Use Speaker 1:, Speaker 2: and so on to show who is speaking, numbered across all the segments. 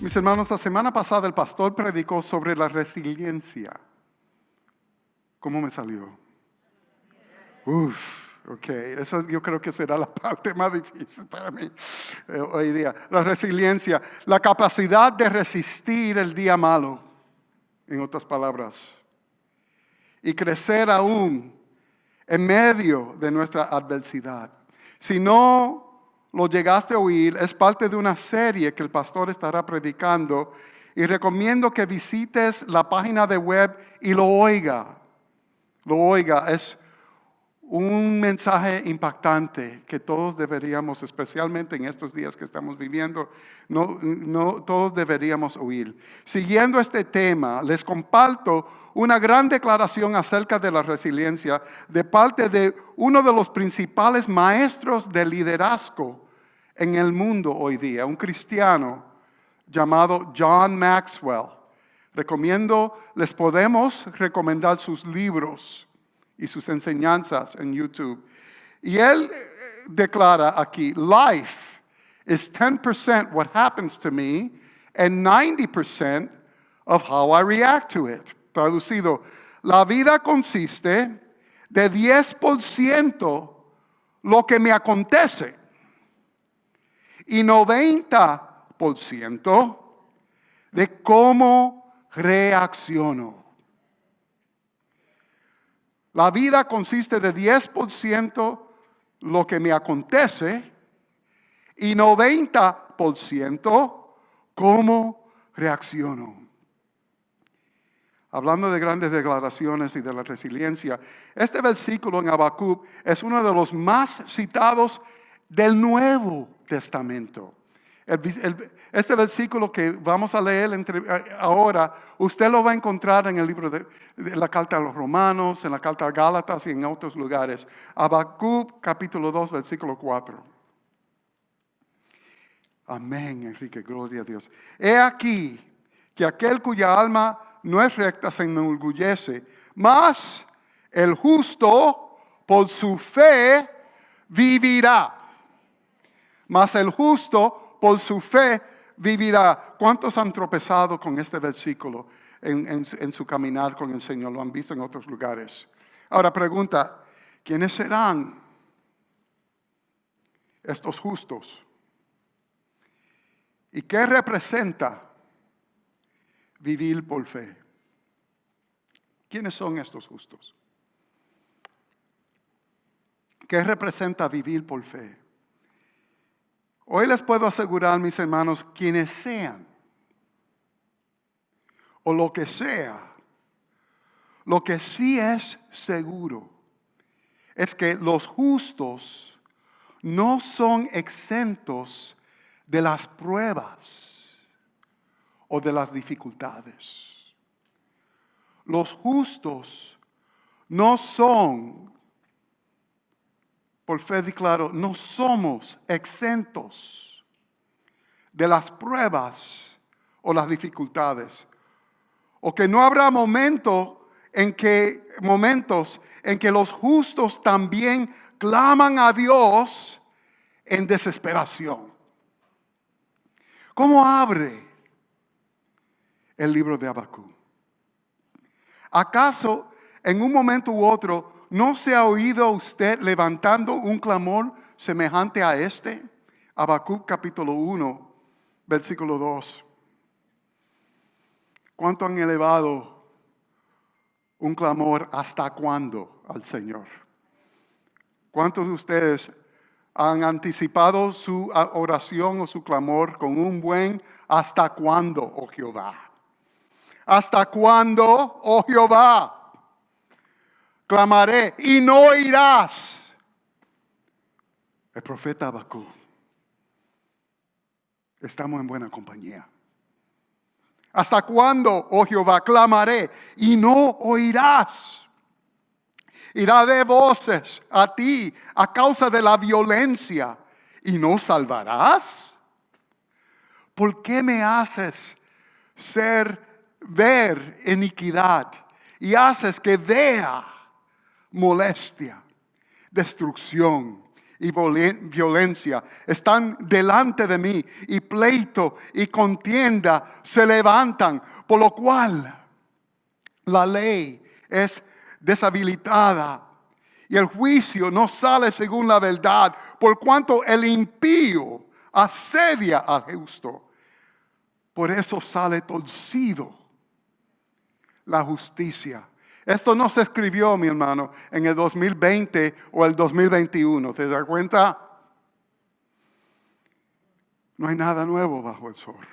Speaker 1: Mis hermanos, la semana pasada el pastor predicó sobre la resiliencia. ¿Cómo me salió? Ok, eso yo creo que será la parte más difícil para mí hoy día. La resiliencia, la capacidad de resistir el día malo, en otras palabras, y crecer aún en medio de nuestra adversidad. Si no lo llegaste a oír, es parte de una serie que el pastor estará predicando y recomiendo que visites la página de web y lo oiga. Es un mensaje impactante que todos deberíamos, especialmente en estos días que estamos viviendo, todos deberíamos oír. Siguiendo este tema, les comparto una gran declaración acerca de la resiliencia de parte de uno de los principales maestros de liderazgo en el mundo hoy día, un cristiano llamado John Maxwell. Les podemos recomendar sus libros y sus enseñanzas en YouTube. Y él declara aquí, life is 10% what happens to me and 90% of how I react to it. Traducido, la vida consiste de 10% lo que me acontece y 90% de cómo reacciono. La vida consiste de 10% lo que me acontece y 90% cómo reacciono. Hablando de grandes declaraciones y de la resiliencia, este versículo en Habacuc es uno de los más citados del Nuevo Testamento. Este versículo que vamos a leer ahora, usted lo va a encontrar en el libro de la carta a los Romanos, en la carta a Gálatas y en otros lugares. Habacuc capítulo 2, versículo 4. Amén, Enrique, gloria a Dios. He aquí que aquel cuya alma no es recta se enorgullece, mas el justo por su fe vivirá. Mas el justo por su fe vivirá. ¿Cuántos han tropezado con este versículo en su caminar con el Señor? Lo han visto en otros lugares. Ahora pregunta, ¿quiénes serán estos justos? ¿Y qué representa vivir por fe? ¿Quiénes son estos justos? ¿Qué representa vivir por fe? Hoy les puedo asegurar, mis hermanos, quienes sean, o lo que sea, lo que sí es seguro, es que los justos no son exentos de las pruebas o de las dificultades. Los justos no son, por fe declaro, no somos exentos de las pruebas o las dificultades. O que no habrá momentos en que los justos también claman a Dios en desesperación. ¿Cómo abre el libro de Habacuc? ¿Acaso en un momento u otro no se ha oído usted levantando un clamor semejante a este? Habacuc capítulo 1, versículo 2. ¿Cuánto han elevado un clamor hasta cuándo al Señor? ¿Cuántos de ustedes han anticipado su oración o su clamor con un buen hasta cuándo, oh Jehová? ¿Hasta cuándo, oh Jehová? Clamaré y no oirás. El profeta Habacuc. Estamos en buena compañía. ¿Hasta cuándo, oh Jehová, clamaré y no oirás? Irá de voces a ti a causa de la violencia y no salvarás. ¿Por qué me haces ver iniquidad y haces que vea molestia, destrucción y violencia están delante de mí, y pleito y contienda se levantan, por lo cual la ley es deshabilitada y el juicio no sale según la verdad, por cuanto el impío asedia al justo. Por eso sale torcido la justicia. Esto no se escribió, mi hermano, en el 2020 o el 2021. ¿Te das cuenta? No hay nada nuevo bajo el sol.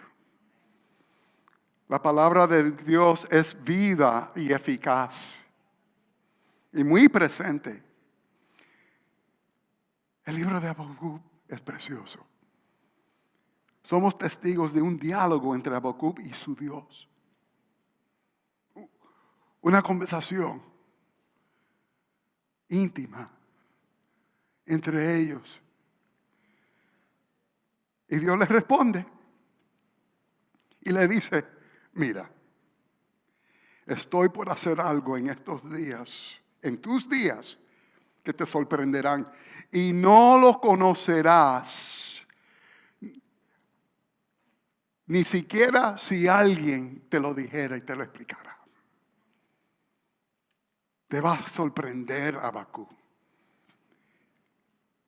Speaker 1: La palabra de Dios es vida y eficaz y muy presente. El libro de Habacuc es precioso. Somos testigos de un diálogo entre Habacuc y su Dios. Una conversación íntima entre ellos. Y Dios le responde y le dice: mira, estoy por hacer algo en estos días, en tus días, que te sorprenderán, y no lo conocerás, ni siquiera si alguien te lo dijera y te lo explicara. Te va a sorprender, Habacuc.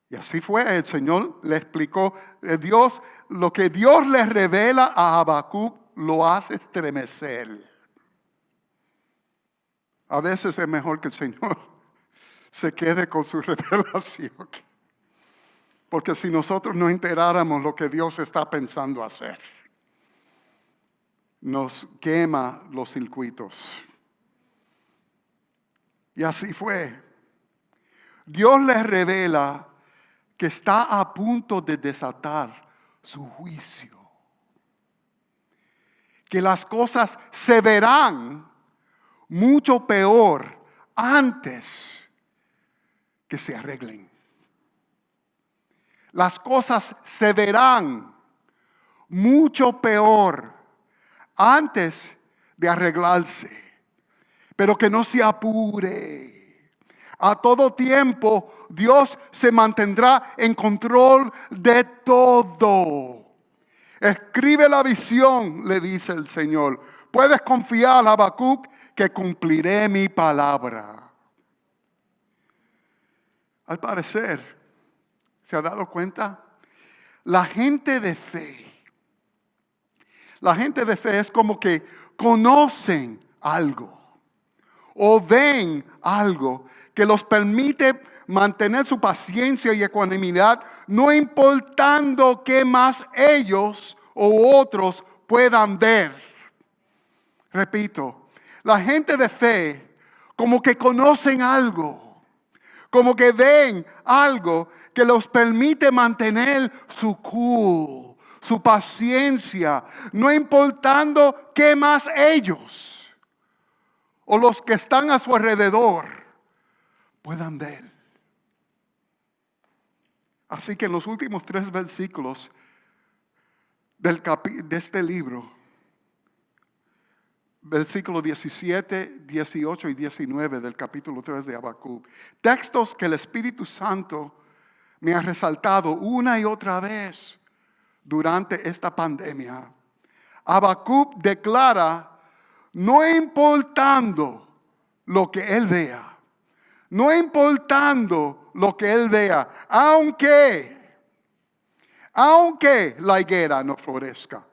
Speaker 1: Y así fue, el Señor le explicó, Dios, lo que Dios le revela a Habacuc lo hace estremecer. A veces es mejor que el Señor se quede con su revelación, porque si nosotros no enteráramos lo que Dios está pensando hacer, nos quema los circuitos. Y así fue. Dios les revela que está a punto de desatar su juicio. Que las cosas se verán mucho peor antes que se arreglen. Las cosas se verán mucho peor antes de arreglarse. Pero que no se apure. A todo tiempo Dios se mantendrá en control de todo. Escribe la visión, le dice el Señor. Puedes confiar, Habacuc, que cumpliré mi palabra. Al parecer, ¿se ha dado cuenta? La gente de fe es como que conocen algo o ven algo que los permite mantener su paciencia y ecuanimidad, no importando qué más ellos o otros puedan ver. Repito, la gente de fe como que conocen algo, como que ven algo que los permite mantener su cool, su paciencia, no importando qué más ellos o los que están a su alrededor puedan ver. Así que en los últimos 3 versículos de este libro, versículos 17, 18 y 19 del capítulo 3 de Habacuc, textos que el Espíritu Santo me ha resaltado una y otra vez durante esta pandemia. Habacuc declara: no importando lo que él vea, no importando lo que él vea, aunque la higuera no florezca,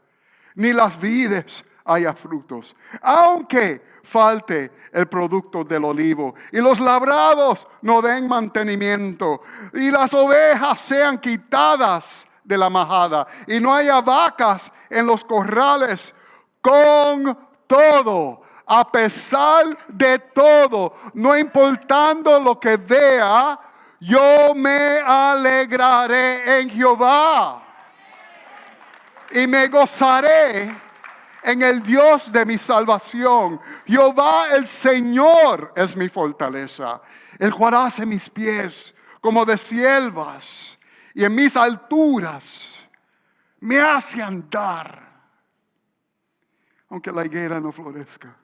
Speaker 1: ni las vides haya frutos, aunque falte el producto del olivo, y los labrados no den mantenimiento, y las ovejas sean quitadas de la majada, y no haya vacas en los corrales, con todo, a pesar de todo, no importando lo que vea, yo me alegraré en Jehová y me gozaré en el Dios de mi salvación. Jehová el Señor es mi fortaleza, el cual hace mis pies como de siervas, y en mis alturas me hace andar. Aunque la higuera no florezca,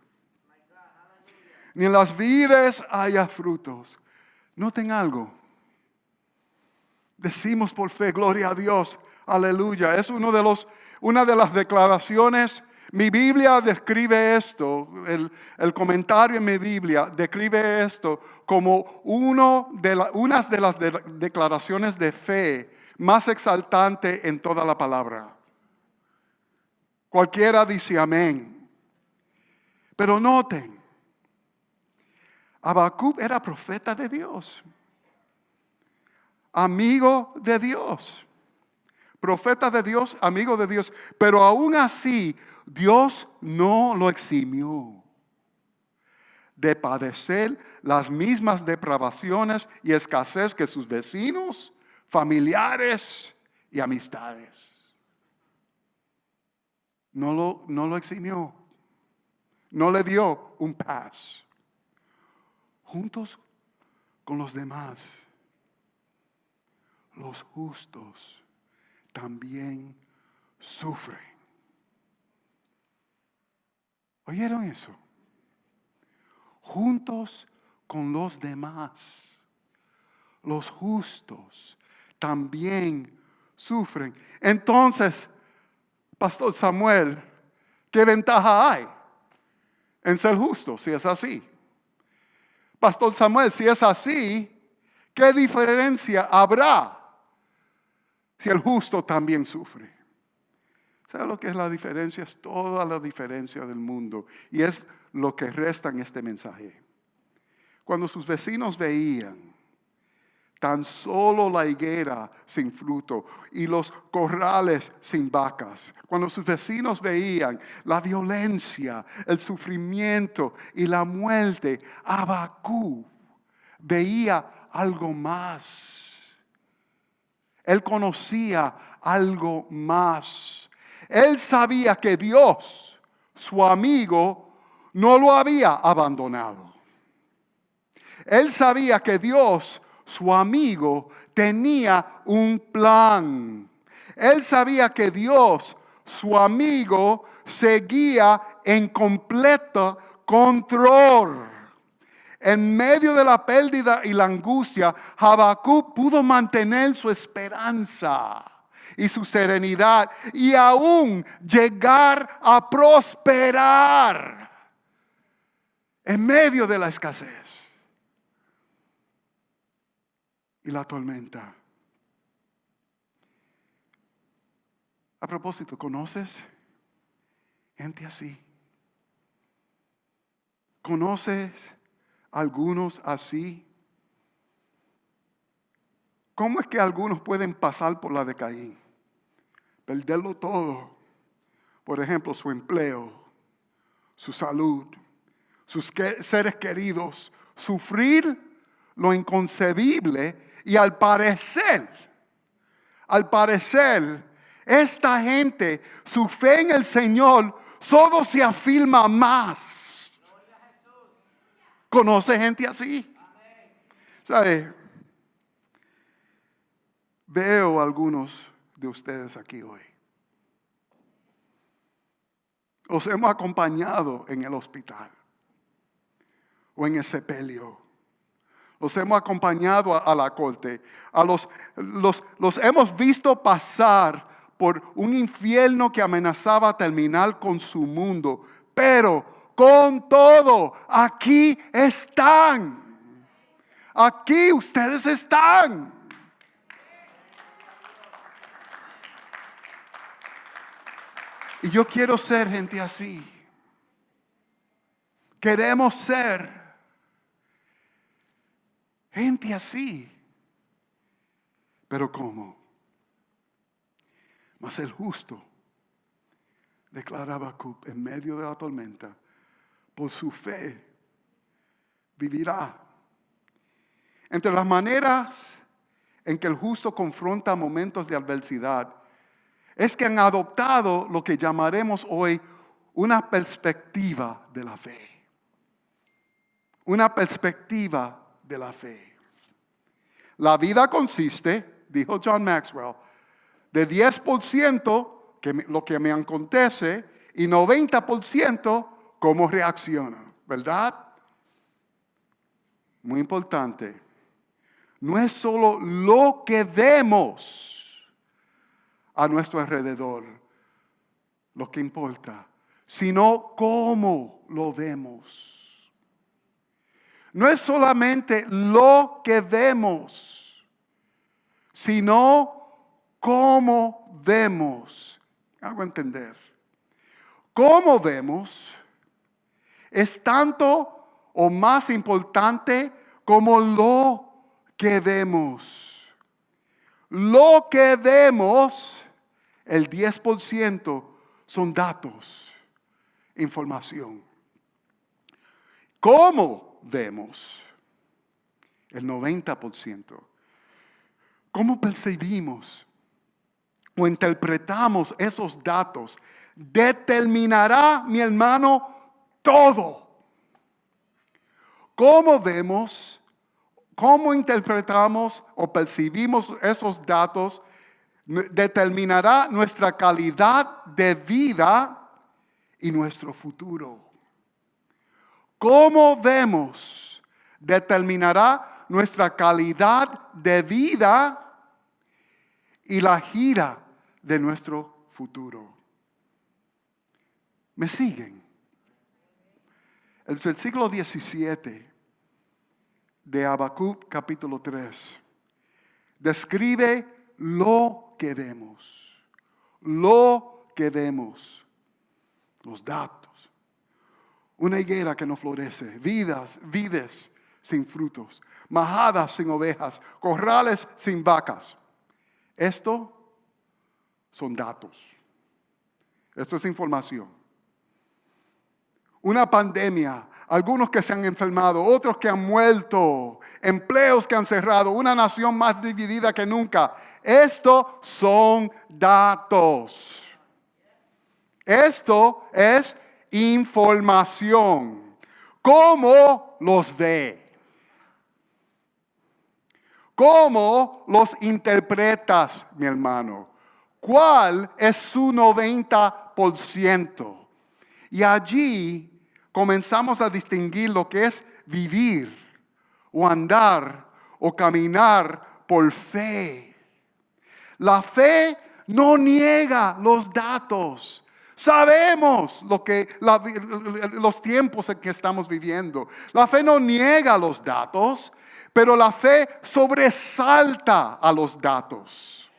Speaker 1: ni en las vides haya frutos. Noten algo. Decimos por fe, gloria a Dios, aleluya. Es una de las declaraciones. Mi Biblia describe esto, el comentario en mi Biblia describe esto como una de las declaraciones de fe más exaltante en toda la palabra. Cualquiera dice amén. Pero noten, Habacuc era profeta de Dios, amigo de Dios, profeta de Dios, amigo de Dios, pero aún así Dios no lo eximió de padecer las mismas depravaciones y escasez que sus vecinos, familiares y amistades. No lo eximió, no le dio un pass. Juntos con los demás, los justos también sufren. ¿Oyeron eso? Juntos con los demás, los justos también sufren. Entonces, Pastor Samuel, ¿qué ventaja hay en ser justo si es así? Pastor Samuel, si es así, ¿qué diferencia habrá si el justo también sufre? ¿Sabe lo que es la diferencia? Es toda la diferencia del mundo. Y es lo que resta en este mensaje. Cuando sus vecinos veían tan solo la higuera sin fruto y los corrales sin vacas, cuando sus vecinos veían la violencia, el sufrimiento y la muerte, Habacuc veía algo más. Él conocía algo más. Él sabía que Dios, su amigo, no lo había abandonado. Él sabía que Dios, su amigo, tenía un plan. Él sabía que Dios, su amigo, seguía en completo control. En medio de la pérdida y la angustia, Habacuc pudo mantener su esperanza y su serenidad y aún llegar a prosperar en medio de la escasez y la tormenta. A propósito, ¿conoces gente así? ¿Conoces algunos así? ¿Cómo es que algunos pueden pasar por la de Caín? Perderlo todo. Por ejemplo, su empleo, su salud, sus seres queridos, sufrir lo inconcebible y al parecer, esta gente, su fe en el Señor, solo se afirma más. ¿Conoce gente así? ¿Sabe? Veo algunos de ustedes aquí hoy. Os hemos acompañado en el hospital o en el sepelio. Los hemos acompañado a la corte. Los hemos visto pasar por un infierno que amenazaba terminar con su mundo. Pero con todo, aquí están. Aquí ustedes están. Y yo quiero ser gente así. Queremos ser gente así. Pero ¿cómo? Mas el justo, declara Habacuc, en medio de la tormenta, por su fe vivirá. Entre las maneras en que el justo confronta momentos de adversidad es que han adoptado lo que llamaremos hoy una perspectiva de la fe. Una perspectiva de la fe. La vida consiste, dijo John Maxwell, de 10% lo que me acontece y 90% cómo reacciono, ¿verdad? Muy importante. no es solo lo que vemos a nuestro alrededor lo que importa, sino cómo lo vemos. No es solamente lo que vemos, sino cómo vemos. Hago entender. Cómo vemos es tanto o más importante como lo que vemos. Lo que vemos, el 10% son datos, información. ¿Cómo vemos? El 90%. ¿Cómo percibimos o interpretamos esos datos? Determinará, mi hermano, todo. ¿Cómo vemos? ¿Cómo interpretamos o percibimos esos datos? Determinará nuestra calidad de vida y nuestro futuro. ¿Cómo vemos? Determinará nuestra calidad de vida y la gira de nuestro futuro. ¿Me siguen? El versículo 17 de Habacuc capítulo 3 describe lo que vemos. Lo que vemos. Los datos. Una higuera que no florece. Vides sin frutos. Majadas sin ovejas. Corrales sin vacas. Esto son datos. Esto es información. Una pandemia, algunos que se han enfermado, otros que han muerto, empleos que han cerrado, una nación más dividida que nunca. Esto son datos. Esto es información. ¿Cómo los ve? ¿Cómo los interpretas, mi hermano? ¿Cuál es su 90%? Y allí comenzamos a distinguir lo que es vivir o andar o caminar por fe. La fe no niega los datos. Sabemos los tiempos en que estamos viviendo. La fe no niega los datos, pero la fe sobresalta a los datos.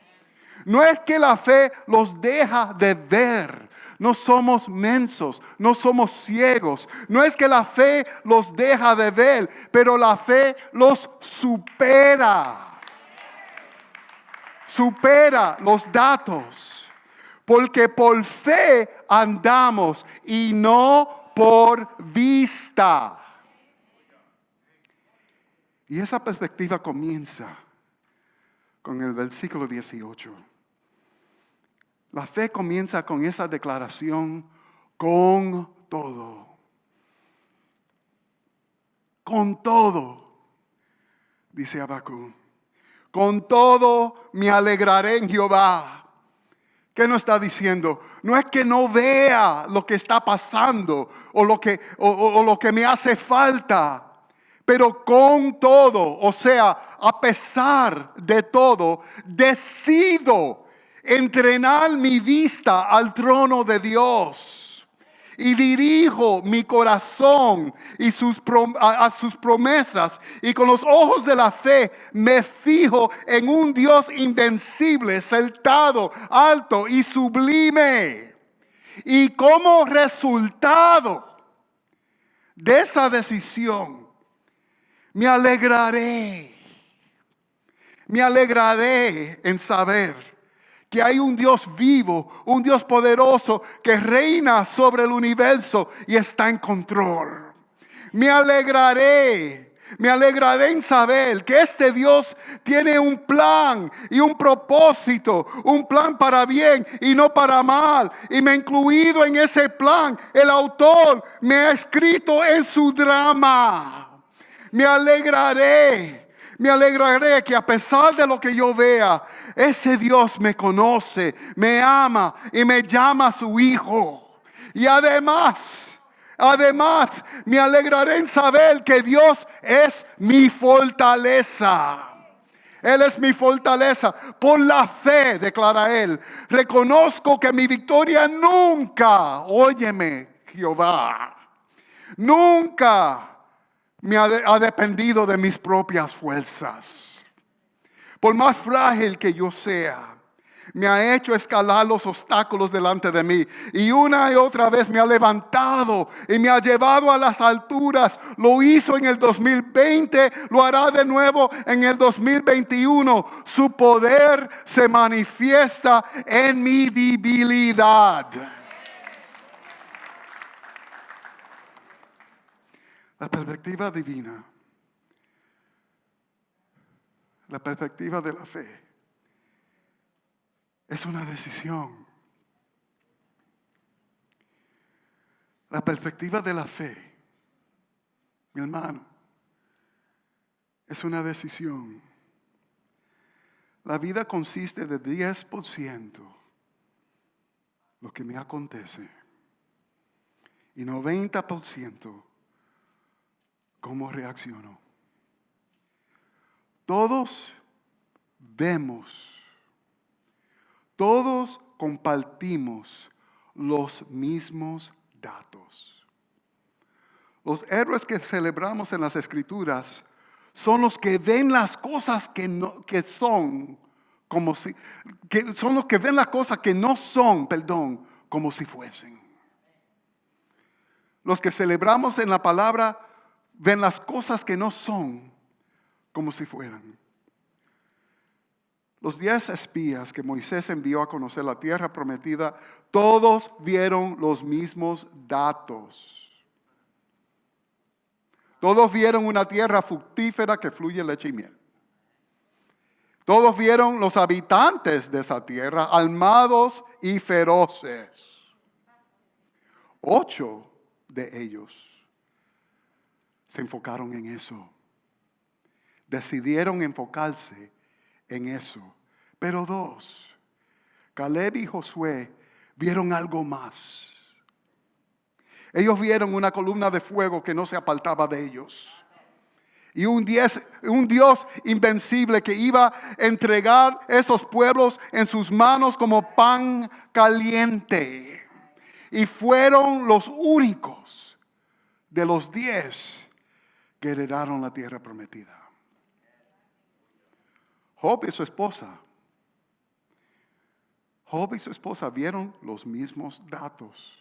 Speaker 1: No es que la fe los deja de ver. No somos mensos, no somos ciegos. No es que la fe los deja de ver, pero la fe los supera. Supera los datos. Porque por fe andamos y no por vista. Y esa perspectiva comienza con el versículo 18. La fe comienza con esa declaración, con todo. Con todo, dice Habacuc. Con todo me alegraré en Jehová. ¿Qué nos está diciendo? No es que no vea lo que está pasando o lo que me hace falta. Pero con todo, o sea, a pesar de todo, decido entrenar mi vista al trono de Dios y dirijo mi corazón y a sus promesas, y con los ojos de la fe me fijo en un Dios invencible, exaltado, alto y sublime. Y como resultado de esa decisión, me alegraré en saber que hay un Dios vivo, un Dios poderoso que reina sobre el universo y está en control. Me alegraré en saber que este Dios tiene un plan y un propósito, un plan para bien y no para mal. Y me ha incluido en ese plan. El autor me ha escrito en su drama. Me alegraré que a pesar de lo que yo vea, ese Dios me conoce, me ama y me llama su hijo. Y además, me alegraré en saber que Dios es mi fortaleza. Él es mi fortaleza. Por la fe, declara él, reconozco que mi victoria nunca, óyeme, Jehová, nunca me ha dependido de mis propias fuerzas. Por más frágil que yo sea, me ha hecho escalar los obstáculos delante de mí. Y una y otra vez me ha levantado y me ha llevado a las alturas. Lo hizo en el 2020, lo hará de nuevo en el 2021. Su poder se manifiesta en mi debilidad. La perspectiva divina, la perspectiva de la fe, es una decisión. La perspectiva de la fe, mi hermano, es una decisión. La vida consiste de 10% lo que me acontece y 90% cómo reacciono. Todos vemos, todos compartimos los mismos datos. Los héroes que celebramos en las Escrituras son los que ven las cosas que son las cosas que no son, como si fuesen. Los que celebramos en la palabra ven las cosas que no son como si fueran. Los 10 espías que Moisés envió a conocer la tierra prometida, todos vieron los mismos datos. Todos vieron una tierra fructífera que fluye leche y miel. Todos vieron los habitantes de esa tierra armados y feroces. 8 de ellos se enfocaron en eso. Decidieron enfocarse en eso. Pero 2, Caleb y Josué, vieron algo más. Ellos vieron una columna de fuego que no se apartaba de ellos. Y un Dios invencible que iba a entregar esos pueblos en sus manos como pan caliente. Y fueron los únicos de los 10 que heredaron la tierra prometida. Job y su esposa vieron los mismos datos.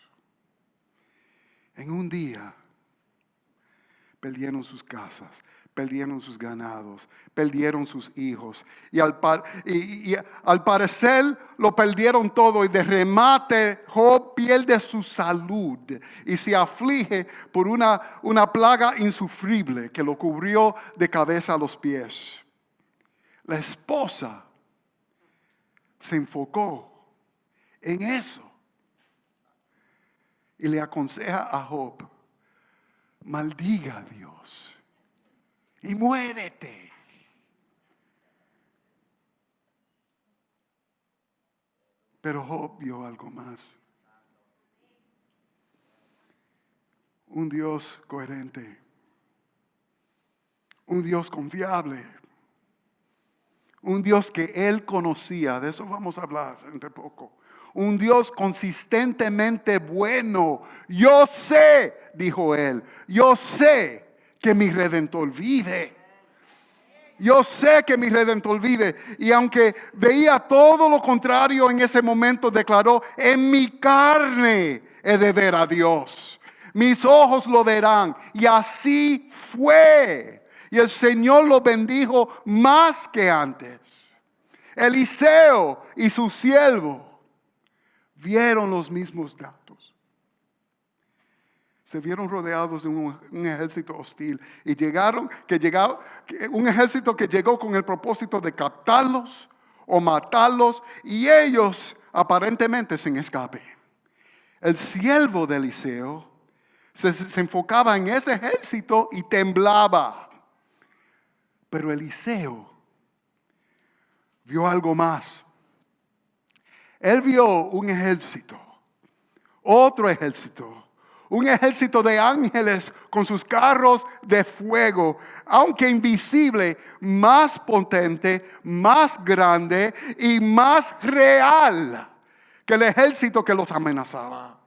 Speaker 1: En un día perdieron sus casas, perdieron sus ganados, perdieron sus hijos. Y al parecer lo perdieron todo. Y de remate Job pierde su salud y se aflige por una plaga insufrible que lo cubrió de cabeza a los pies. La esposa se enfocó en eso y le aconseja a Job: maldiga a Dios y muérete. Pero Job vio algo más. Un Dios coherente, un Dios confiable, un Dios que él conocía. De eso vamos a hablar entre poco. Un Dios consistentemente bueno. Yo sé, dijo él, yo sé que mi Redentor vive. Yo sé que mi Redentor vive. Y aunque veía todo lo contrario en ese momento, declaró: en mi carne he de ver a Dios. Mis ojos lo verán. Y así fue. Y el Señor lo bendijo más que antes. Eliseo y su siervo vieron los mismos datos. Se vieron rodeados de un ejército hostil. Y un ejército que llegó con el propósito de captarlos o matarlos. Y ellos aparentemente sin escape. El siervo de Eliseo se enfocaba en ese ejército y temblaba. Pero Eliseo vio algo más. Él vio un ejército, otro ejército, Un ejército de ángeles con sus carros de fuego, aunque invisible, más potente, más grande y más real que el ejército que los amenazaba.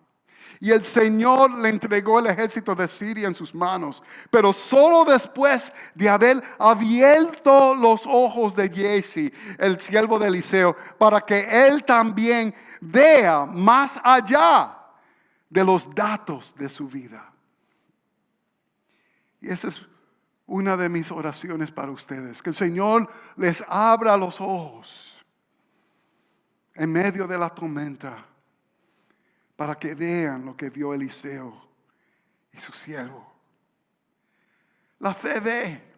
Speaker 1: Y el Señor le entregó el ejército de Siria en sus manos, pero solo después de haber abierto los ojos de Giezi, el siervo de Eliseo, para que él también vea más allá de los datos de su vida. Y esa es una de mis oraciones para ustedes, que el Señor les abra los ojos en medio de la tormenta, para que vean lo que vio Eliseo y su siervo. La fe ve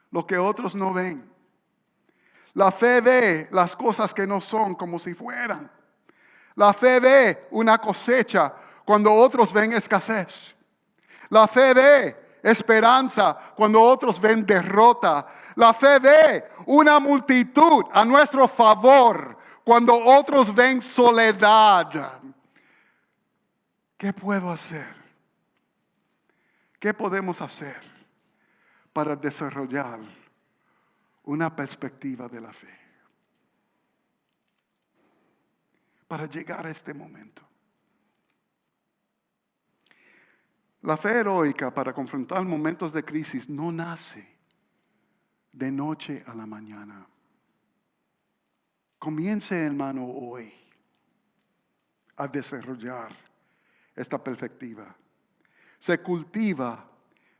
Speaker 1: lo que otros no ven. La fe ve las cosas que no son como si fueran. La fe ve una cosecha cuando otros ven escasez. La fe ve esperanza cuando otros ven derrota. La fe ve una multitud a nuestro favor cuando otros ven soledad. ¿Qué puedo hacer? ¿Qué podemos hacer para desarrollar una perspectiva de la fe? Para llegar a este momento. La fe heroica para confrontar momentos de crisis no nace de noche a la mañana. Comience, hermano, hoy a desarrollar esta perspectiva. Se cultiva,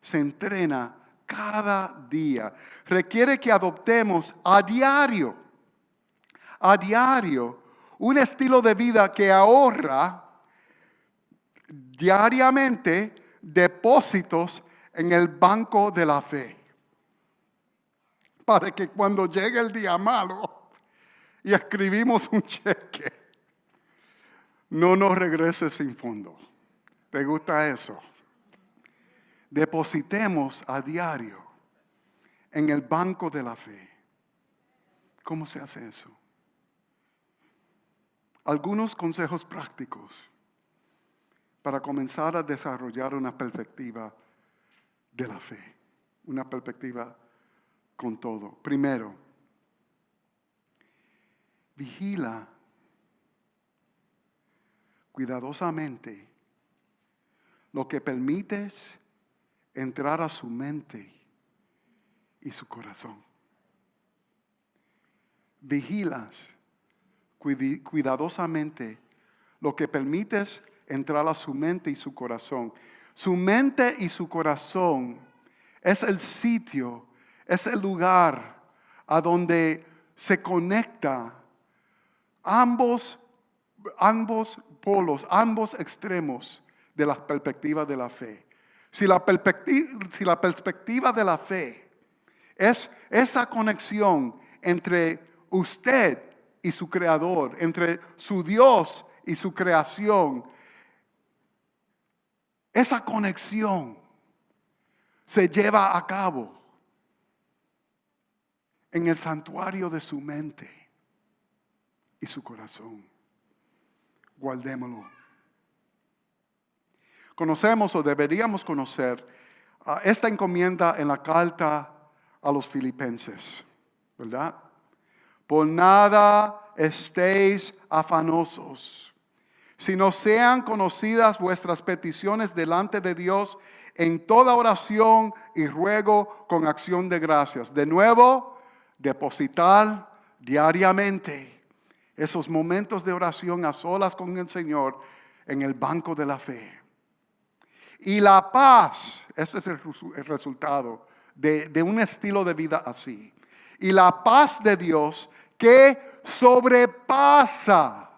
Speaker 1: se entrena cada día. Requiere que adoptemos a diario, un estilo de vida que ahorra diariamente depósitos en el banco de la fe. Para que cuando llegue el día malo y escribimos un cheque, no nos regrese sin fondo. ¿Te gusta eso? Depositemos a diario en el banco de la fe. ¿Cómo se hace eso? Algunos consejos prácticos para comenzar a desarrollar una perspectiva de la fe. Una perspectiva con todo. Primero, vigila cuidadosamente lo que permites entrar a su mente y su corazón. Vigilas cuidadosamente lo que permites entrar a su mente y su corazón. Su mente y su corazón es el sitio, es el lugar a donde se conecta ambos polos, ambos extremos de la perspectiva de la fe. Si la perspectiva de la fe es esa conexión entre usted y su creador, entre su Dios y su creación, esa conexión se lleva a cabo en el santuario de su mente y su corazón. Guardémoslo. Conocemos o deberíamos conocer esta encomienda en la carta a los Filipenses, ¿verdad? Por nada estéis afanosos, sino sean conocidas vuestras peticiones delante de Dios en toda oración y ruego con acción de gracias. De nuevo, depositar diariamente esos momentos de oración a solas con el Señor en el banco de la fe. Y la paz, este es el resultado de un estilo de vida así. Y la paz de Dios que sobrepasa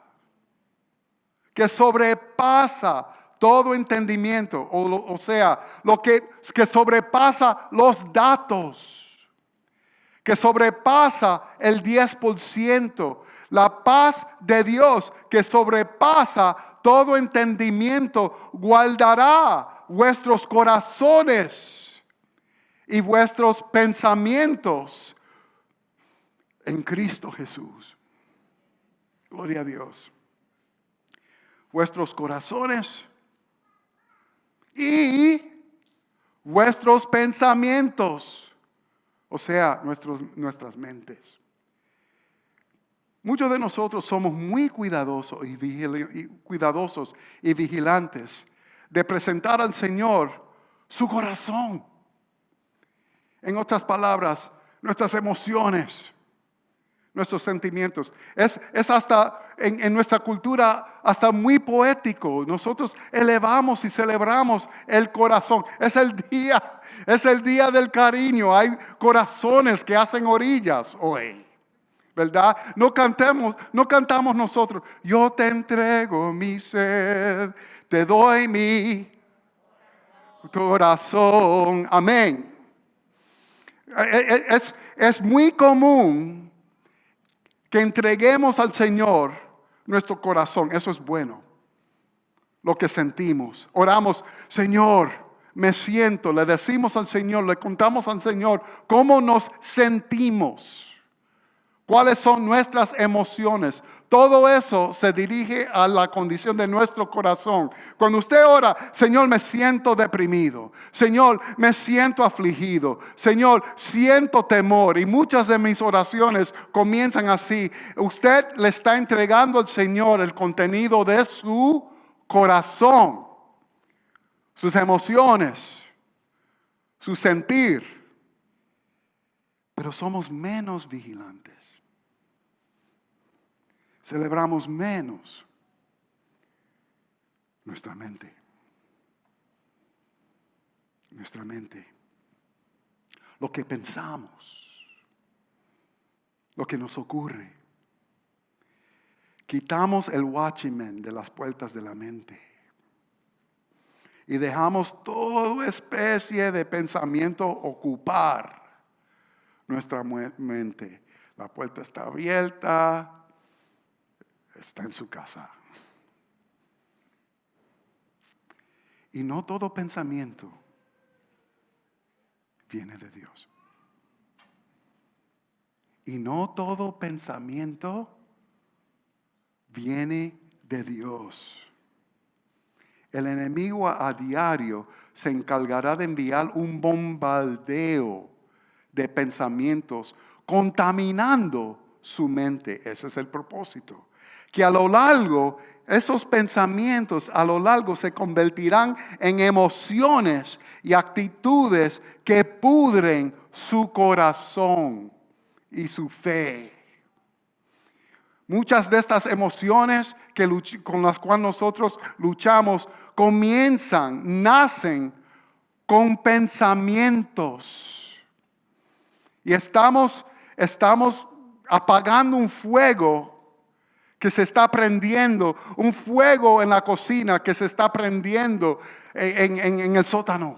Speaker 1: todo entendimiento, o sea, lo que sobrepasa los datos, que sobrepasa el 10%, la paz de Dios que sobrepasa todo entendimiento, guardará vuestros corazones y vuestros pensamientos en Cristo Jesús. Gloria a Dios. Vuestros corazones y vuestros pensamientos, o sea, nuestras mentes. Muchos de nosotros somos muy cuidadosos y vigilantes de presentar al Señor su corazón. En otras palabras, nuestras emociones, nuestros sentimientos. Es hasta en nuestra cultura hasta muy poético. Nosotros elevamos y celebramos el corazón. Es el día del cariño. Hay corazones que hacen orillas hoy, ¿verdad? No cantamos nosotros. Yo te entrego mi ser, te doy mi corazón. Amén. Es muy común que entreguemos al Señor nuestro corazón. Eso es bueno. Lo que sentimos. Oramos, Señor, me siento. Le decimos al Señor, le contamos al Señor cómo nos sentimos. ¿Cuáles son nuestras emociones? Todo eso se dirige a la condición de nuestro corazón. Cuando usted ora, Señor, me siento deprimido. Señor, me siento afligido. Señor, siento temor. Y muchas de mis oraciones comienzan así. Usted le está entregando al Señor el contenido de su corazón, sus emociones, su sentir. Pero somos menos vigilantes. Celebramos menos nuestra mente. Nuestra mente. Lo que pensamos. Lo que nos ocurre. Quitamos el watchman de las puertas de la mente. Y dejamos toda especie de pensamiento ocupar nuestra mente. La puerta está abierta. Está en su casa. Y no todo pensamiento viene de Dios. Y no todo pensamiento viene de Dios. El enemigo a diario se encargará de enviar un bombardeo de pensamientos contaminando su mente. Ese es el propósito. Que a lo largo, esos pensamientos a lo largo se convertirán en emociones y actitudes que pudren su corazón y su fe. Muchas de estas emociones con las cuales nosotros luchamos nacen con pensamientos. Y estamos apagando un fuego que se está prendiendo, un fuego en la cocina que se está prendiendo en el sótano.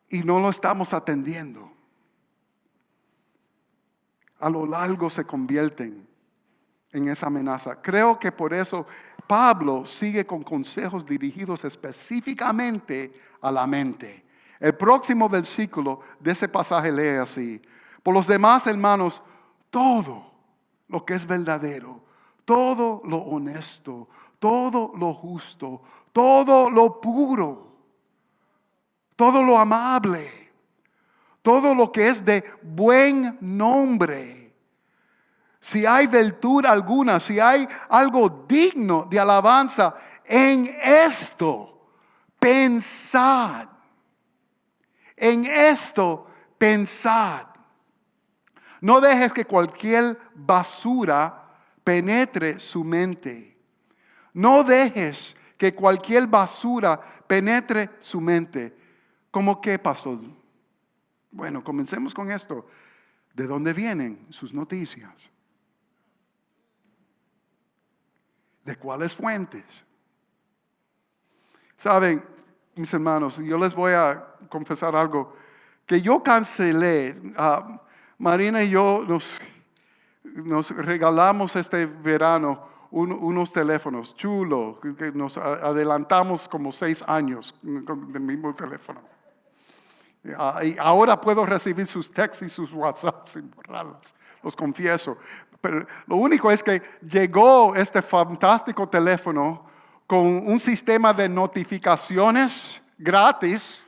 Speaker 1: Y no lo estamos atendiendo. A lo largo se convierten en esa amenaza. Creo que por eso Pablo sigue con consejos dirigidos específicamente a la mente. El próximo versículo de ese pasaje lee así: por los demás, hermanos, todo lo que es verdadero, todo lo honesto, todo lo justo, todo lo puro, todo lo amable, todo lo que es de buen nombre. Si hay virtud alguna, si hay algo digno de alabanza, en esto pensad. En esto pensad. No dejes que cualquier basura penetre su mente. No dejes que cualquier basura penetre su mente. ¿Cómo qué, pastor? Bueno, comencemos con esto. ¿De dónde vienen sus noticias? ¿De cuáles fuentes? Saben, mis hermanos, yo les voy a confesar algo. Que yo cancelé. Marina y yo nos regalamos este verano unos teléfonos chulos, que nos adelantamos como 6 años con el mismo teléfono. Y ahora puedo recibir sus textos y sus WhatsApps sin borrarlas, los confieso. Pero lo único es que llegó este fantástico teléfono con un sistema de notificaciones gratis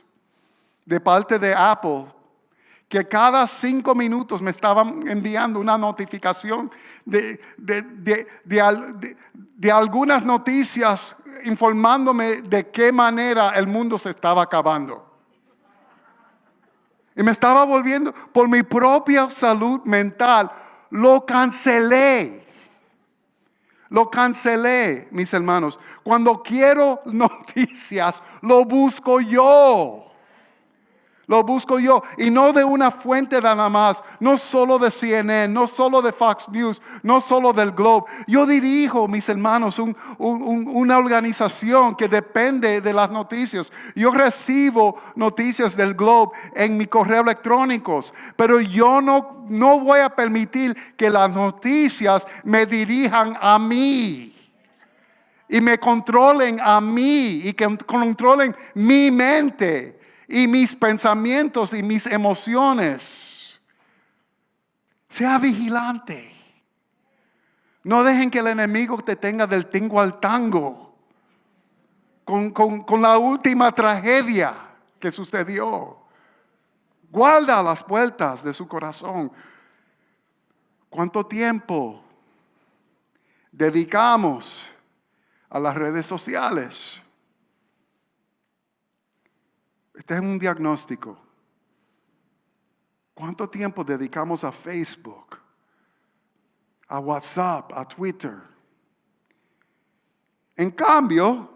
Speaker 1: de parte de Apple, que cada 5 minutos me estaban enviando una notificación de algunas noticias informándome de qué manera el mundo se estaba acabando. Y me estaba volviendo, por mi propia salud mental, lo cancelé. Lo cancelé, mis hermanos. Cuando quiero noticias, lo busco yo. Lo busco yo, y no de una fuente nada más, no solo de CNN, no solo de Fox News, no solo del Globe. Yo dirijo, mis hermanos, una organización que depende de las noticias. Yo recibo noticias del Globe en mi correo electrónico, pero yo no voy a permitir que las noticias me dirijan a mí. Y me controlen a mí, y que controlen mi mente y mis pensamientos y mis emociones. Sea vigilante. No dejen que el enemigo te tenga del tingo al tango con la última tragedia que sucedió. Guarda las puertas de su corazón. ¿Cuánto tiempo dedicamos a las redes sociales? Este es un diagnóstico. ¿Cuánto tiempo dedicamos a Facebook, a WhatsApp, a Twitter? En cambio,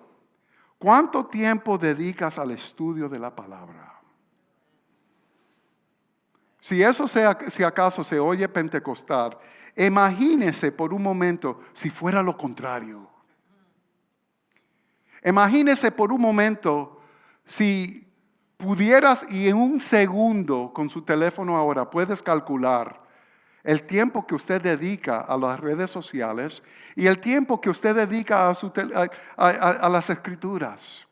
Speaker 1: ¿cuánto tiempo dedicas al estudio de la palabra? Si acaso se oye pentecostal, imagínese por un momento si fuera lo contrario. Imagínese por un momento si pudieras, y en un segundo con su teléfono ahora puedes calcular el tiempo que usted dedica a las redes sociales y el tiempo que usted dedica a las escrituras.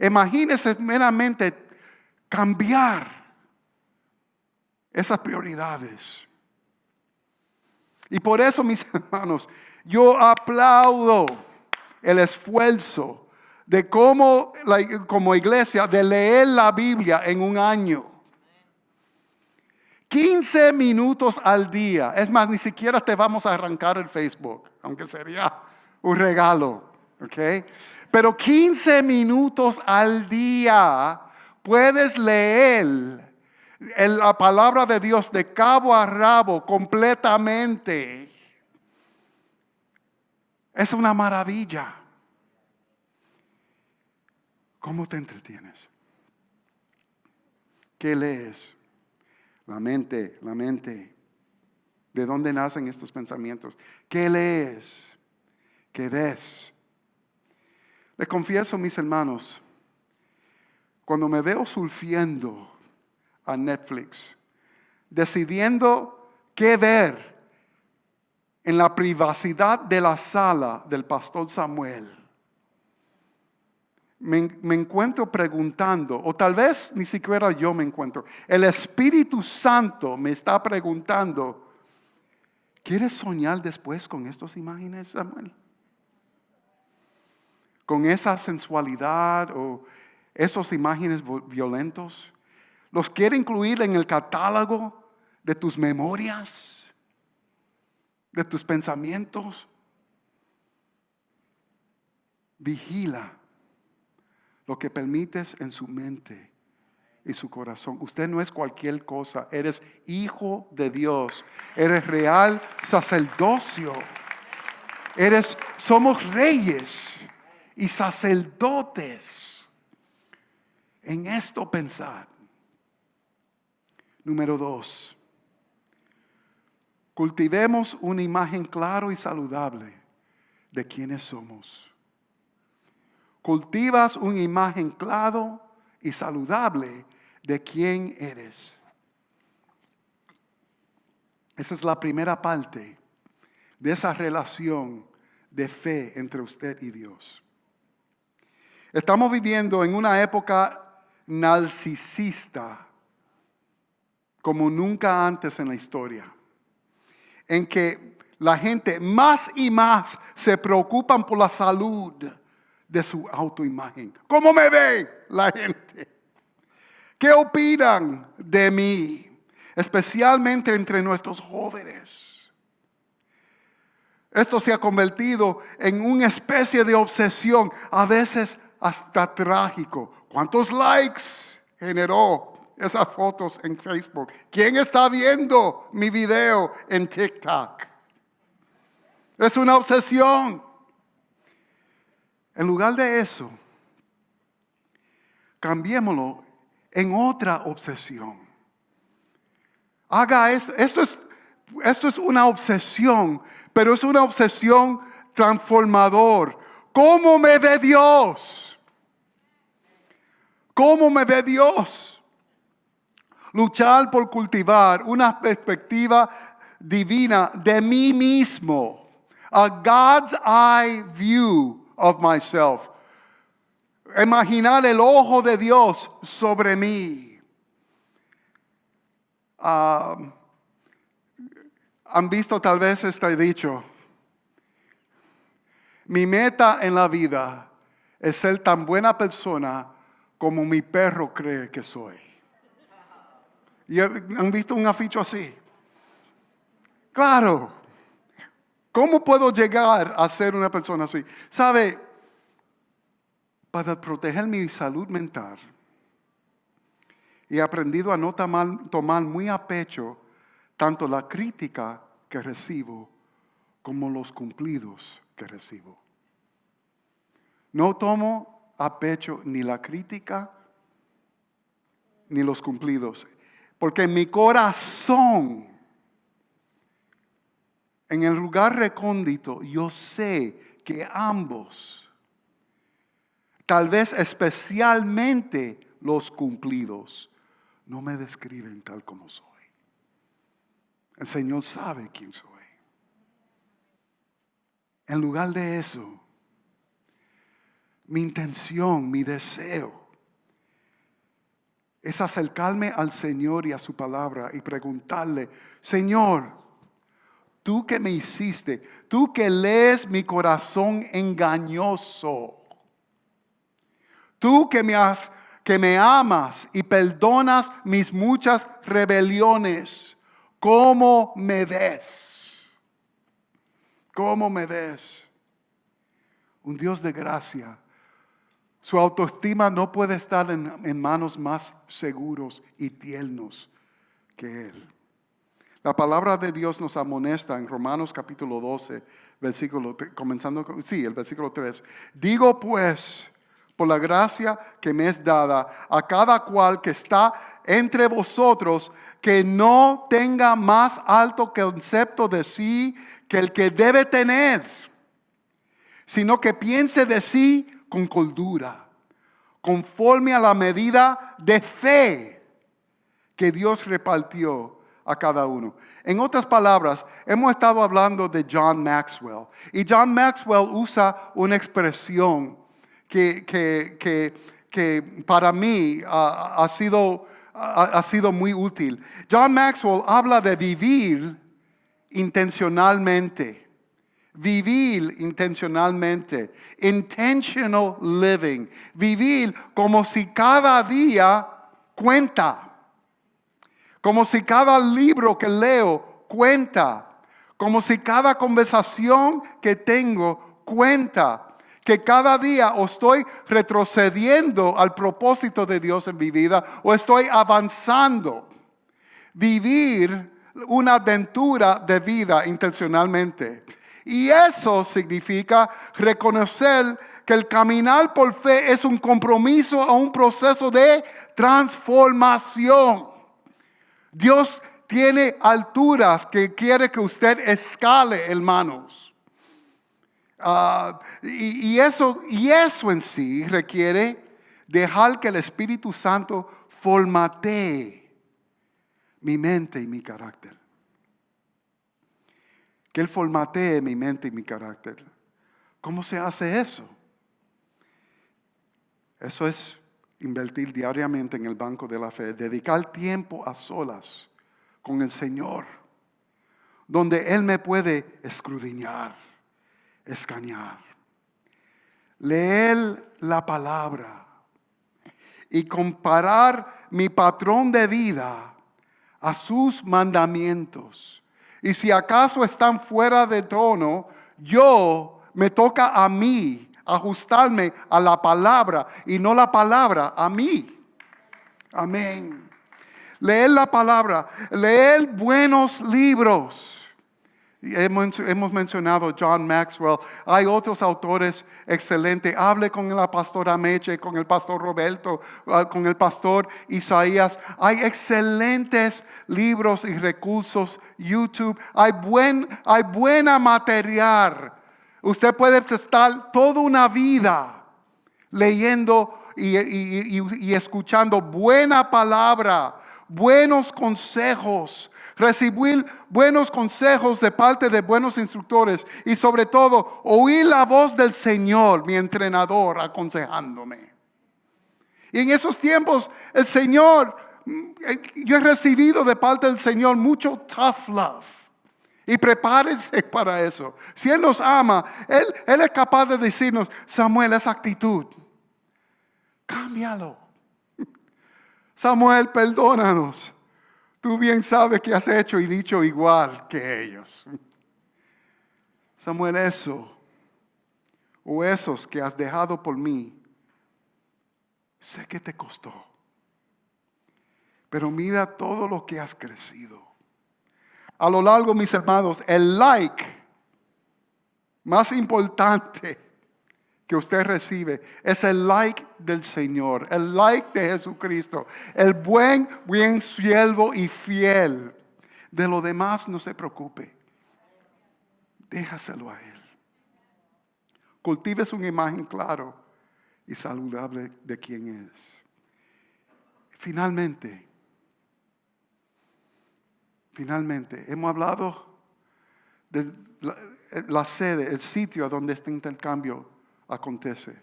Speaker 1: Imagínese meramente cambiar esas prioridades. Y por eso, mis hermanos, yo aplaudo el esfuerzo de cómo, como iglesia, de leer la Biblia en un año. 15 minutos al día. Es más, ni siquiera te vamos a arrancar el Facebook, aunque sería un regalo. ¿Ok? Pero 15 minutos al día puedes leer la palabra de Dios de cabo a rabo completamente. Es una maravilla. ¿Cómo te entretienes? ¿Qué lees? La mente. ¿De dónde nacen estos pensamientos? ¿Qué lees? ¿Qué ves? Le confieso, mis hermanos, cuando me veo surfiendo a Netflix, decidiendo qué ver en la privacidad de la sala del pastor Samuel, me encuentro preguntando, o tal vez ni siquiera yo me encuentro, el Espíritu Santo me está preguntando, ¿quieres soñar después con estas imágenes, Samuel? Con esa sensualidad o esas imágenes violentos. ¿Los quiere incluir en el catálogo de tus memorias, de tus pensamientos? Vigila lo que permites en su mente y su corazón. Usted no es cualquier cosa. Eres hijo de Dios. Eres real sacerdocio. Somos reyes y sacerdotes. En esto pensar. Número 2. Cultivemos una imagen clara y saludable de quiénes somos. Cultivas una imagen clara y saludable de quién eres. Esa es la primera parte de esa relación de fe entre usted y Dios. Estamos viviendo en una época narcisista como nunca antes en la historia, en que la gente más y más se preocupan por la salud de su autoimagen. ¿Cómo me ve la gente? ¿Qué opinan de mí? Especialmente entre nuestros jóvenes. Esto se ha convertido en una especie de obsesión, a veces hasta trágico. ¿Cuántos likes generó esas fotos en Facebook? ¿Quién está viendo mi video en TikTok? Es una obsesión. En lugar de eso, cambiémoslo en otra obsesión. Haga eso. Esto es una obsesión, pero es una obsesión transformador. ¿Cómo me ve Dios? ¿Cómo me ve Dios? Luchar por cultivar una perspectiva divina de mí mismo. A God's eye view of myself. Imaginar el ojo de Dios sobre mí. Han visto tal vez este dicho. Mi meta en la vida es ser tan buena persona como mi perro cree que soy. ¿Y han visto un afiche así? Claro. ¿Cómo puedo llegar a ser una persona así? ¿Sabe? Para proteger mi salud mental, he aprendido a no tomar muy a pecho tanto la crítica que recibo como los cumplidos que recibo. No tomo a pecho ni la crítica ni los cumplidos, porque en mi corazón, en el lugar recóndito, yo sé que ambos, tal vez especialmente los cumplidos, no me describen tal como soy. El Señor sabe quién soy. En lugar de eso, mi intención, mi deseo, es acercarme al Señor y a su palabra y preguntarle, Señor, tú que me hiciste, tú que lees mi corazón engañoso, tú que me amas y perdonas mis muchas rebeliones, ¿cómo me ves? ¿Cómo me ves? Un Dios de gracia. Su autoestima no puede estar en manos más seguros y tiernos que Él. La palabra de Dios nos amonesta en Romanos capítulo 12, el versículo 3. Digo pues, por la gracia que me es dada, a cada cual que está entre vosotros, que no tenga más alto concepto de sí que el que debe tener, sino que piense de sí con cordura, conforme a la medida de fe que Dios repartió a cada uno. En otras palabras, hemos estado hablando de John Maxwell. Y John Maxwell usa una expresión que para mí ha sido muy útil. John Maxwell habla de vivir intencionalmente. Vivir intencionalmente. Intentional living. Vivir como si cada día cuenta. Como si cada libro que leo cuenta. Como si cada conversación que tengo cuenta. Que cada día o estoy retrocediendo al propósito de Dios en mi vida o estoy avanzando. Vivir una aventura de vida intencionalmente. Y eso significa reconocer que el caminar por fe es un compromiso a un proceso de transformación. Dios tiene alturas que quiere que usted escale, hermanos. Y eso en sí requiere dejar que el Espíritu Santo formatee mi mente y mi carácter. Que Él formatee mi mente y mi carácter. ¿Cómo se hace eso? Eso es invertir diariamente en el banco de la fe. Dedicar tiempo a solas con el Señor. Donde Él me puede escudriñar, escanear. leer la palabra y comparar mi patrón de vida a sus mandamientos. Y si acaso están fuera de tono, me toca a mí ajustarme a la palabra y no la palabra a mí. Amén. Leer la palabra, leer buenos libros. Hemos mencionado John Maxwell. Hay otros autores excelentes. Hable con la pastora Meche, con el pastor Roberto, con el pastor Isaías. Hay excelentes libros y recursos. YouTube. Hay buena material. Usted puede estar toda una vida leyendo y escuchando buena palabra, buenos consejos. Recibir buenos consejos de parte de buenos instructores y sobre todo oír la voz del Señor, mi entrenador, aconsejándome. Y en esos tiempos el Señor, yo he recibido de parte del Señor mucho tough love. Y prepárese para eso. Si Él nos ama, Él es capaz de decirnos: Samuel, esa actitud, cámbialo. Samuel, perdónanos. Tú bien sabes que has hecho y dicho igual que ellos. Samuel, eso o esos que has dejado por mí, sé que te costó. Pero mira todo lo que has crecido. A lo largo, mis hermanos, el like más importante que usted recibe es el like del Señor, el like de Jesucristo, el buen siervo y fiel. De lo demás no se preocupe, déjaselo a Él. Cultives una imagen clara y saludable de quién es. Finalmente, hemos hablado de la sede, el sitio a donde este intercambio acontece,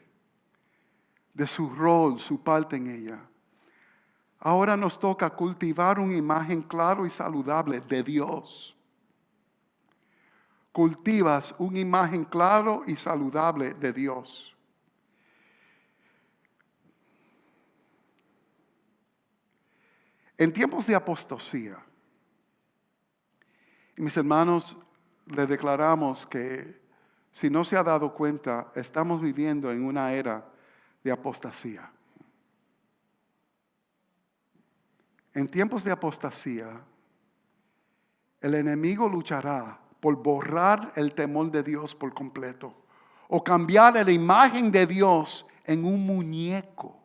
Speaker 1: de su rol, su parte en ella. Ahora nos toca cultivar una imagen clara y saludable de Dios. Cultivas una imagen clara y saludable de Dios. En tiempos de apostasía, y mis hermanos, le declaramos que si no se ha dado cuenta, estamos viviendo en una era de apostasía. En tiempos de apostasía, el enemigo luchará por borrar el temor de Dios por completo o cambiar la imagen de Dios en un muñeco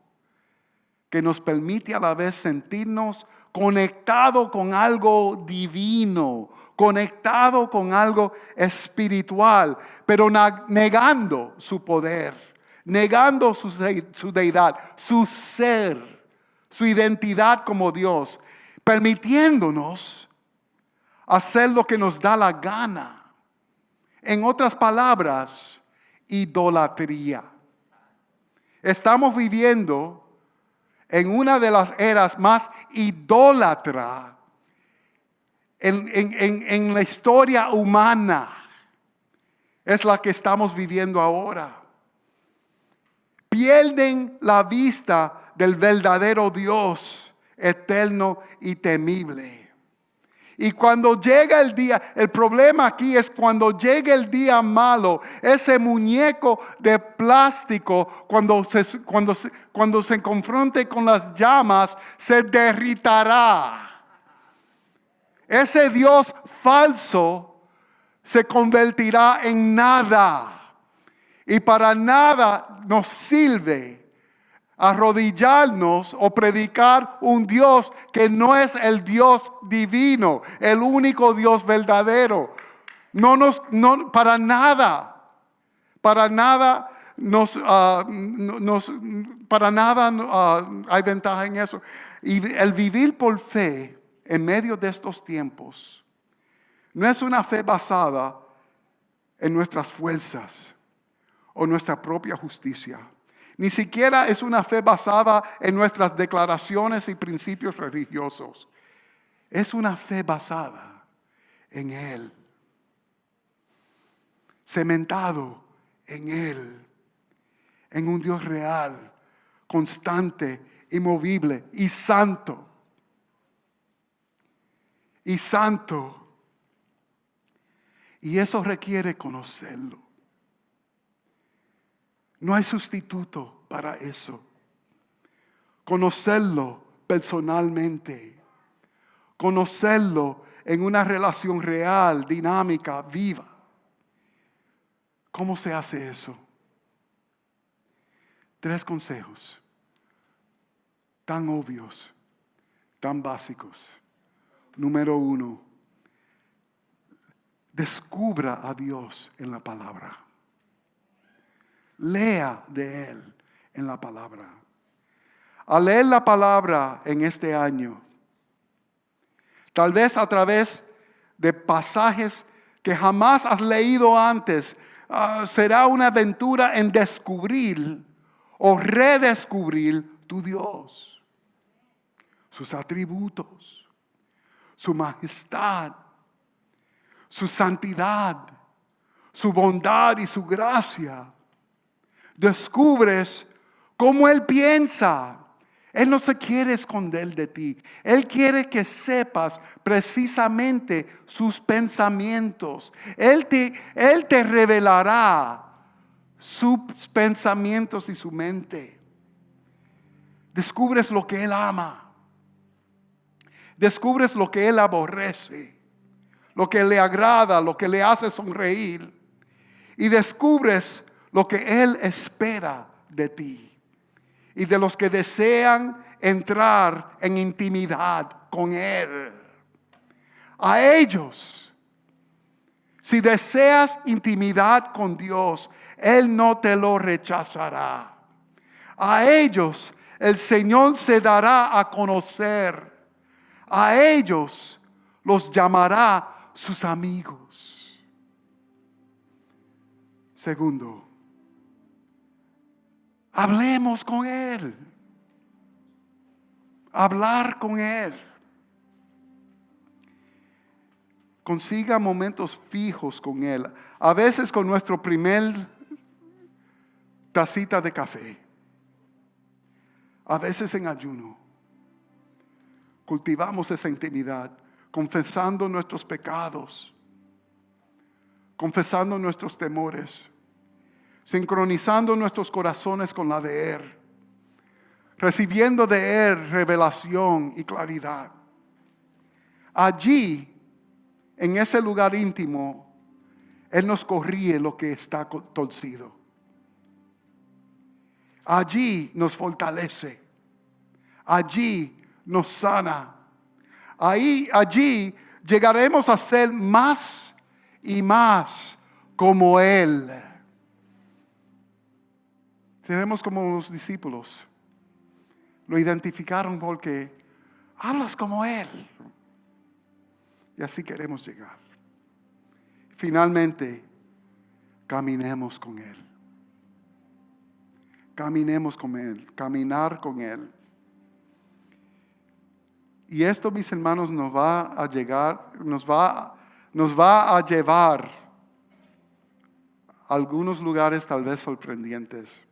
Speaker 1: que nos permite a la vez sentirnos conectado con algo divino, conectado con algo espiritual, pero negando su poder, negando su deidad, su ser, su identidad como Dios, permitiéndonos hacer lo que nos da la gana. En otras palabras, idolatría. Estamos viviendo en una de las eras más idólatra en la historia humana. Es la que estamos viviendo ahora. Pierden la vista del verdadero Dios, eterno y temible. Y cuando llega el día, el problema aquí es cuando llega el día malo, ese muñeco de plástico, cuando se confronte con las llamas, se derritará. Ese Dios falso se convertirá en nada. Y para nada nos sirve arrodillarnos o predicar un Dios que no es el Dios divino, el único Dios verdadero. Para nada hay ventaja en eso. Y el vivir por fe en medio de estos tiempos no es una fe basada en nuestras fuerzas o nuestra propia justicia. Ni siquiera es una fe basada en nuestras declaraciones y principios religiosos. Es una fe basada en Él. Cementado en Él. en un Dios real, constante, inmovible y santo. Y santo. Y eso requiere conocerlo. No hay sustituto para eso. Conocerlo personalmente. Conocerlo en una relación real, dinámica, viva. ¿Cómo se hace eso? 3 consejos tan obvios, tan básicos. Número 1, descubra a Dios en la palabra. Lea de Él en la palabra. Al leer la palabra en este año, tal vez a través de pasajes que jamás has leído antes, será una aventura en descubrir o redescubrir tu Dios, sus atributos, su majestad, su santidad, su bondad y su gracia. Descubres cómo Él piensa. Él no se quiere esconder de ti. Él quiere que sepas precisamente sus pensamientos. Él te revelará sus pensamientos y su mente. Descubres lo que Él ama. Descubres lo que Él aborrece. Lo que le agrada, lo que le hace sonreír. Y descubres lo que Él espera de ti. Y de los que desean entrar en intimidad con Él. A ellos, si deseas intimidad con Dios, Él no te lo rechazará. A ellos el Señor se dará a conocer. A ellos los llamará sus amigos. Segundo, hablemos con Él. Hablar con Él. Consiga momentos fijos con Él. A veces con nuestro primer tacita de café. A veces en ayuno. Cultivamos esa intimidad. Confesando nuestros pecados. Confesando nuestros temores. Sincronizando nuestros corazones con la de Él. Recibiendo de Él revelación y claridad. Allí, en ese lugar íntimo, Él nos corrige lo que está torcido. Allí nos fortalece. Allí nos sana. Allí llegaremos a ser más y más como Él. Seremos como los discípulos. Lo identificaron porque hablas como Él. Y así queremos llegar. Finalmente, caminemos con Él. Caminemos con Él. Caminar con Él. Y esto, mis hermanos, nos va a llevar a algunos lugares tal vez sorprendentes.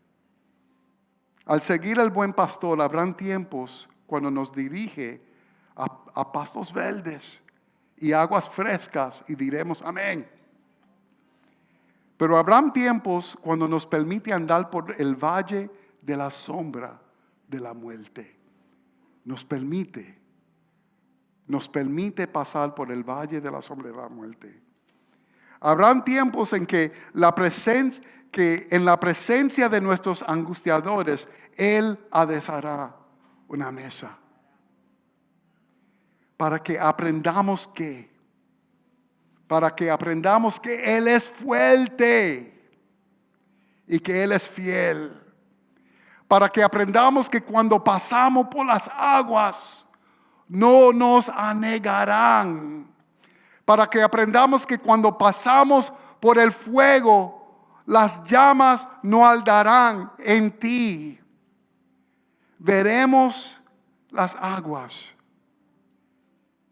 Speaker 1: Al seguir al buen pastor, habrán tiempos cuando nos dirige a pastos verdes y aguas frescas y diremos amén. Pero habrán tiempos cuando nos permite andar por el valle de la sombra de la muerte. Nos permite pasar por el valle de la sombra de la muerte. Habrán tiempos en que en la presencia de nuestros angustiadores, Él aderezará una mesa. Para que aprendamos que Él es fuerte y que Él es fiel. Para que aprendamos que cuando pasamos por las aguas, no nos anegarán. Para que aprendamos que cuando pasamos por el fuego, las llamas no arderán en ti. Veremos las aguas,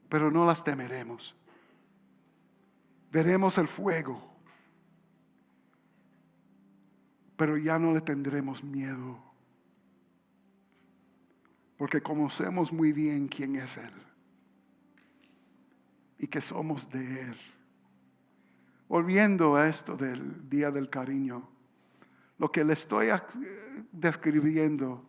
Speaker 1: pero no las temeremos. Veremos el fuego, pero ya no le tendremos miedo, porque conocemos muy bien quién es Él y que somos de Él. Volviendo a esto del Día del Cariño, lo que le estoy describiendo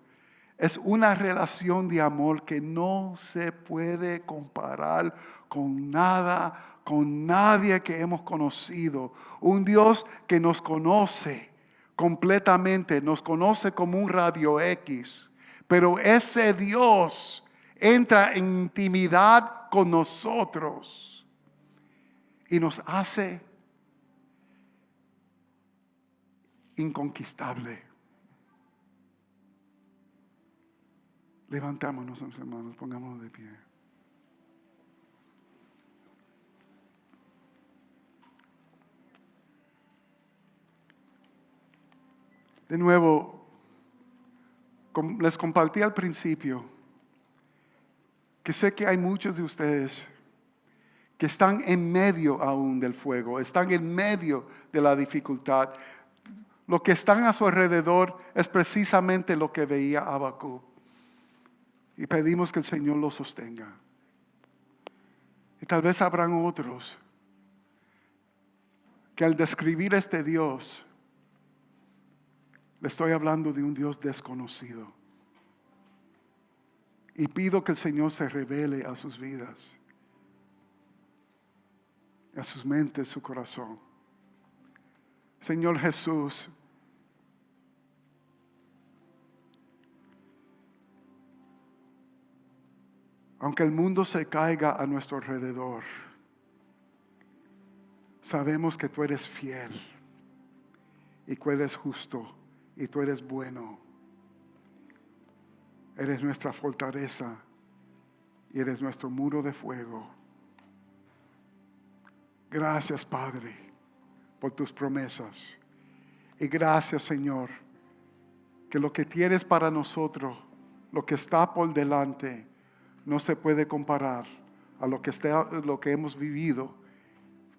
Speaker 1: es una relación de amor que no se puede comparar con nada, con nadie que hemos conocido. Un Dios que nos conoce completamente, nos conoce como un radio X. Pero ese Dios entra en intimidad con nosotros y nos hace inconquistable. Levantámonos, hermanos, pongámonos de pie. De nuevo, les compartí al principio que sé que hay muchos de ustedes que están en medio aún del fuego, están en medio de la dificultad. Lo que están a su alrededor es precisamente lo que veía Habacuc. Y pedimos que el Señor los sostenga. Y tal vez habrán otros que al describir este Dios, le estoy hablando de un Dios desconocido. Y pido que el Señor se revele a sus vidas, a sus mentes, su corazón. Señor Jesús, aunque el mundo se caiga a nuestro alrededor, sabemos que tú eres fiel y que eres justo y tú eres bueno. Eres nuestra fortaleza y eres nuestro muro de fuego. Gracias, Padre, por tus promesas. Y gracias, Señor, que lo que tienes para nosotros, lo que está por delante, no se puede comparar a lo que hemos vivido,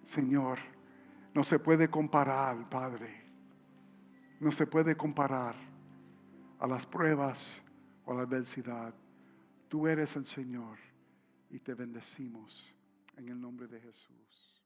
Speaker 1: Señor. No se puede comparar, Padre. No se puede comparar a las pruebas o a la adversidad. Tú eres el Señor y te bendecimos en el nombre de Jesús.